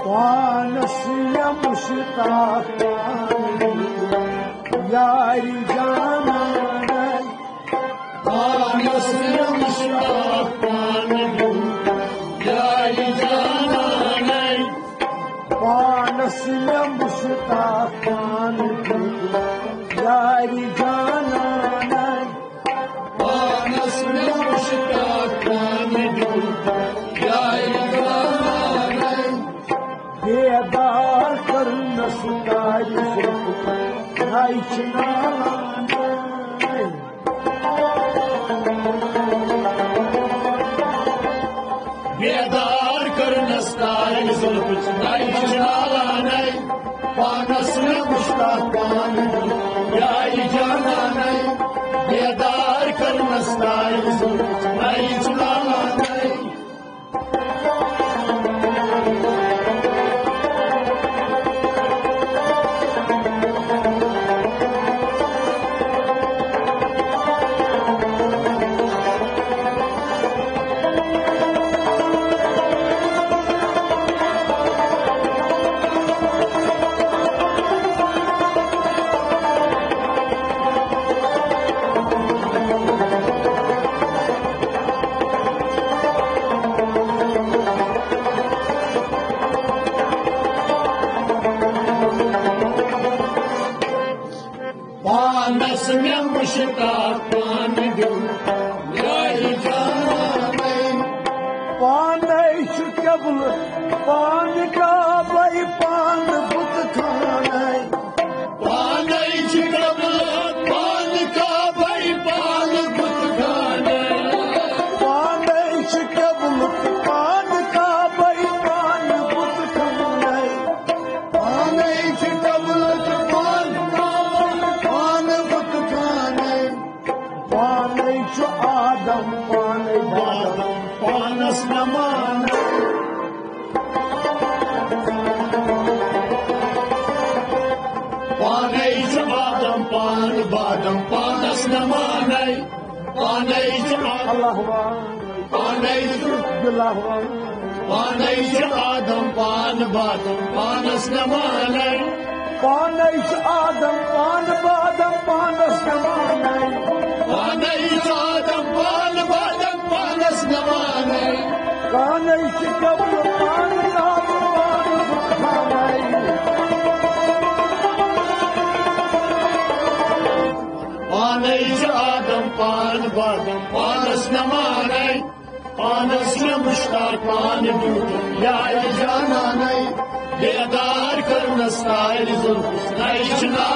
पानसिया मुश्ताक यारी जाना पानसिया मुश्ताक यारी जाना पानसिया मुश्ताक यारी जाना पानसिया मुश्ताक यारी जाना बेदार कर नसुदाई नाइचना बेदार कर नसुदाई नाइचना पानस में मुश्ताक यारी जाना बेदार कर नसुदाई नाइचना पानस में मुश्ताक पान दो यारी जाना पान कबल पान का भाई पान बुत खाना पान कबल पान का भाई पान बुत खाना पान कबल पान का भाई पान बुत खाना पान कबल आदम पान बादम पानस नमान पाने आदम पान बादम पानस नमान पाने अल्लाह पाने पाने आदम पान बादम पानस नमान पाने आदम पान बादम पानस नमान पाने आदम पान बादम पानस नमान पाने कबल पान पाने आदम पान बादम पानस नमान पानस में मुश्ताक पान दूध यारी जाना बेदार कर नस्ताइल जुल्फ नाइचना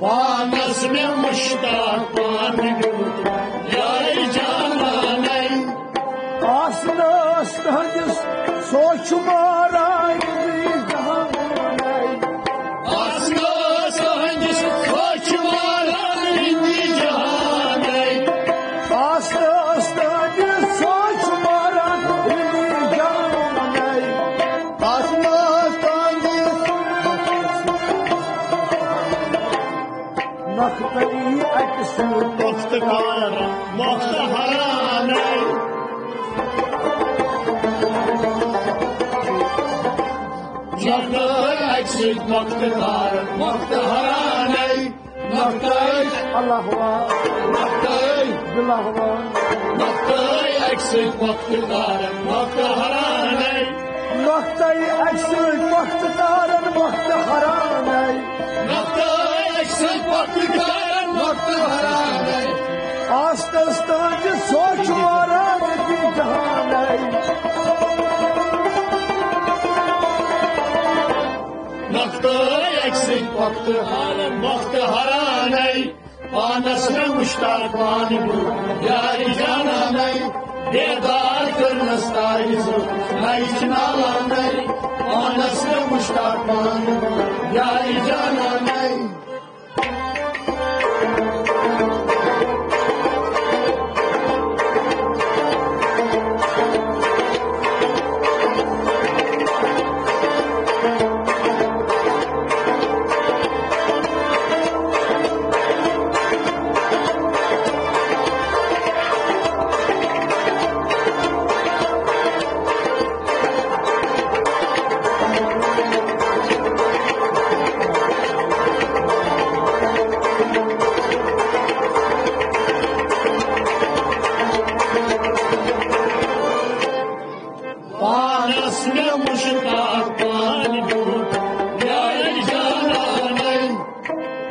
पानस में मुश्ताक पान यारी जाना आसनास हंस सोच मारा आसनास हंस सोच मारा जहान आसनास हंस सोच मारा जहान आसनास नख्तरी अक्स मुख्तकार मुख्तहरान नख्तरी अक्स मुख्तकार मुख्तहरान नख्तरी अल्लाह नख्तरी बिल्लाह नख्तरी अक्स मुख्तकार मुख्तहरान नख्तरी अक्स मुख्तकार मुख्तहरान आस्तान सोच मारा जहान नख्तरी अक्स मुख्तकार मुख्तहरान पानस में मुश्ताक पानी यारी जाना नहीं बेदार करनस ताइज नहीं नाला नहीं पानस में मुश्ताक पानी यारी जाना नहीं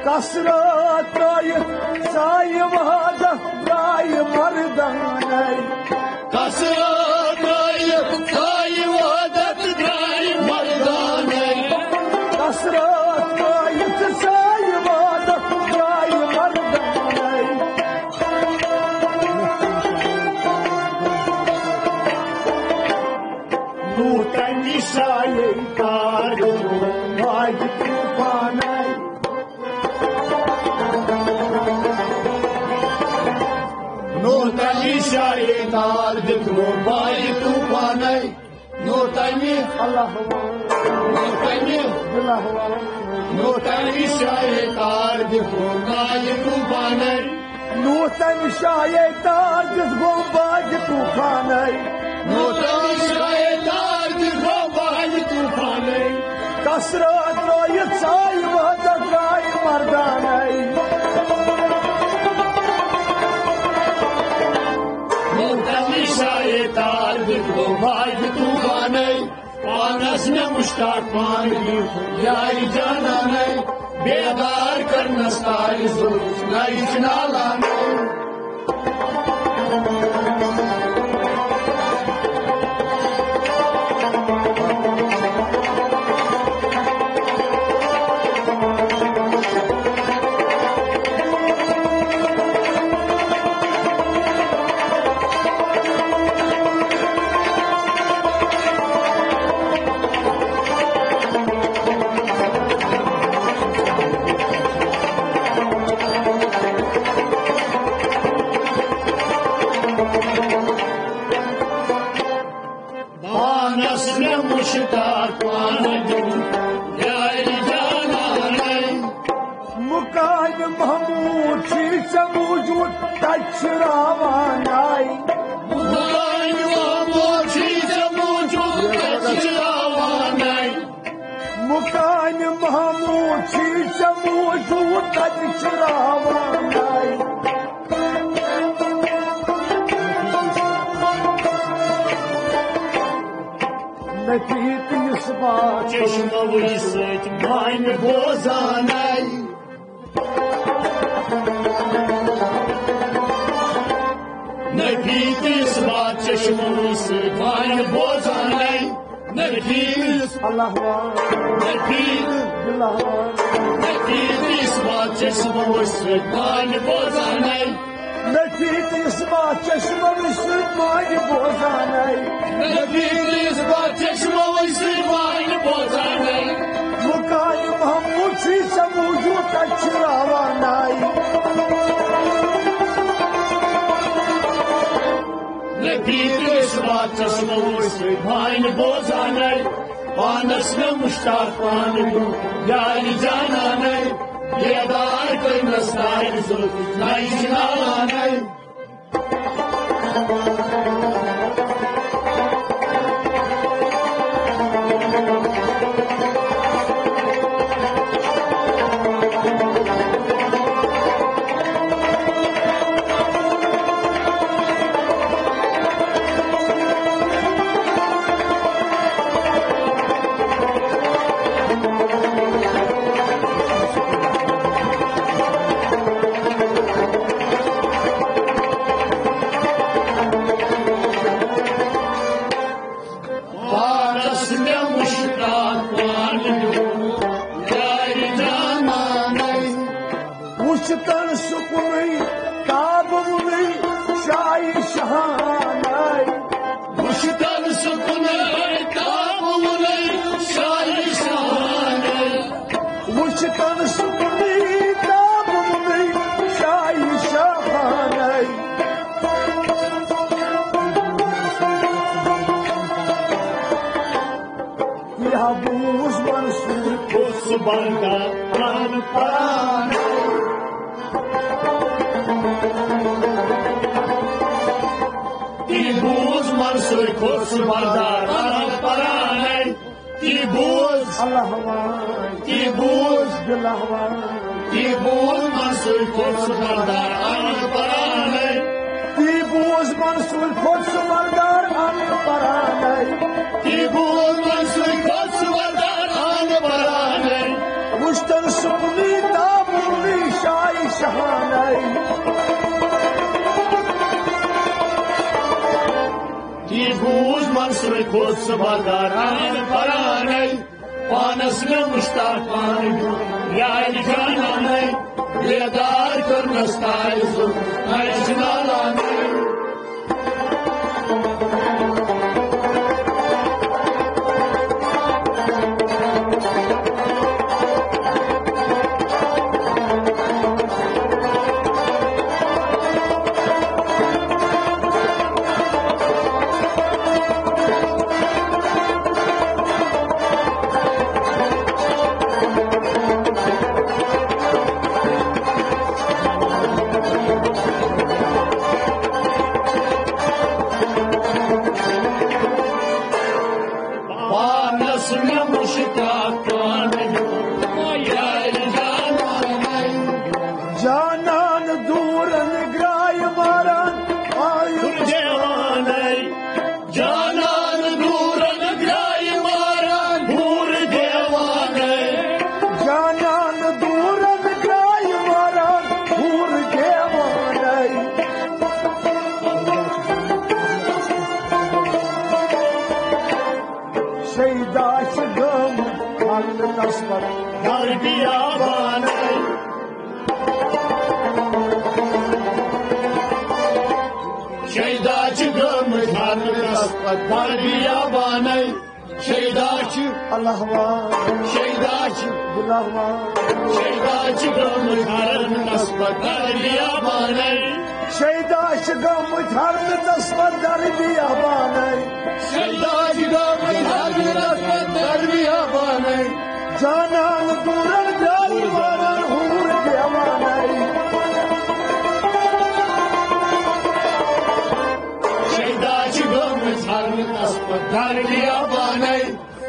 कसरत साई वहादत राय मर्दान कसरत साई वहादत राय मर्दान कसरत साई वहादत राय मर्दान नूतन शाये कार आज तूफान नोटनी शाये तार दिखो बाई तूफान नोटनी अल्लाह नोटनी नोटनी शाये तार दिखो बाई तूफान नोटनी शाये तार दिखो बाई तूफान नोटनी शाये तार दिखो बाई तूफान कसरत रोयत साई वहदत राय मर्दान शाये तार दिखो भाई तूफान पानस में मुश्ताक पानी यारी जाना नहीं बेदार करनस ताइज नहीं नाला नहीं महमूद शीश मौजूद तशरावान मुकान महमूद शीश मौजूद तशरावान नतीत इस बात चश्मा वैसे मान बोजान नफीस बात चश्मों से मान बोझान नफीस अल्लाह नफीस बात चश्मों से मान बोझान नफीस बात चश्मों से मान बोझान नफीस बात चश्मों से मान बोझान मुकान महमूद सी समूजू तछरावान नफीस बात चश्मों से मान बोझान पानस में मुश्ताक पानी यारी जाना नहीं बेदार करनस ताइज नहीं नाला नहीं वुचतन सुकुन काबुल शाही शहानाई वुचतन सुकुन काबुल शाही शहानाई वुचतन सुकुन काबुल शाही शहानाई यह बूझ मंसूर उस बंदा प्राण प्राण Tibuz Mansur Kursu Bardar Anak Paranay Tibuz Tibuz Tibuz Mansur Kursu Bardar Anak Paranay Tibuz Mansur Kursu Bardar Anak Paranay Tibuz Mansur Kursu Bardar Anak Paranay Muştan Sukuni Tabuli Şahi Şahanay Tibuz Mansur Kursu Bardar Anak Paranay Panasını Muştak Panı Yaylı Cananay Yedar Kırnastayızı Ayşinalanay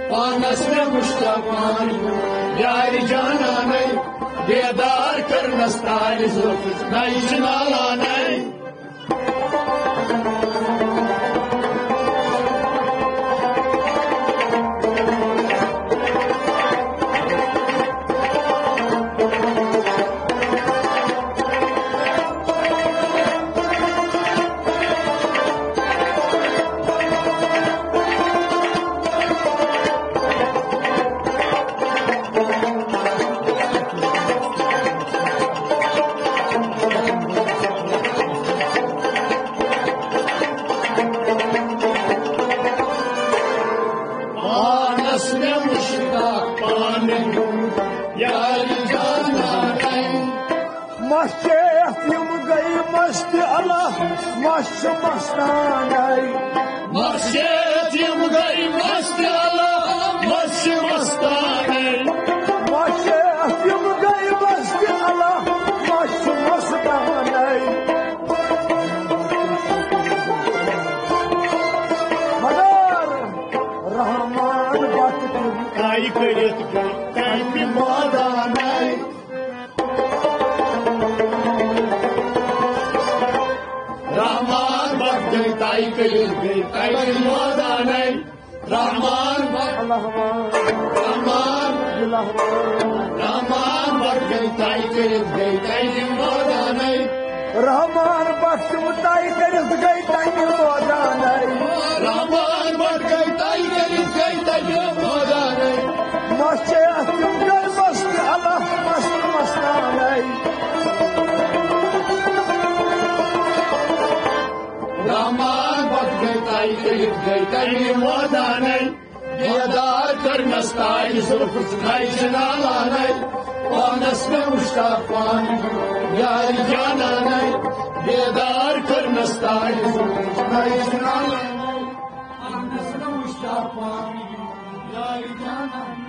Panasını Muştakman Yaylı Cananay Yedar Kırnastayızı Ayşinalanay Rahman baktı tay kerif gay tayı modanay Rahman baktı tay kerif gay tayı modanay Masya tüm gay mast Allah mast mastanay गई तमी मोदाने बेदार करनस ताई जुल्फ नई नालाने पानस में मुश्ताक पानी यार जाना नहीं बेदार करनस ताई जुल्फ नई नालाने पानस में मुश्ताक पानी यार जाना नहीं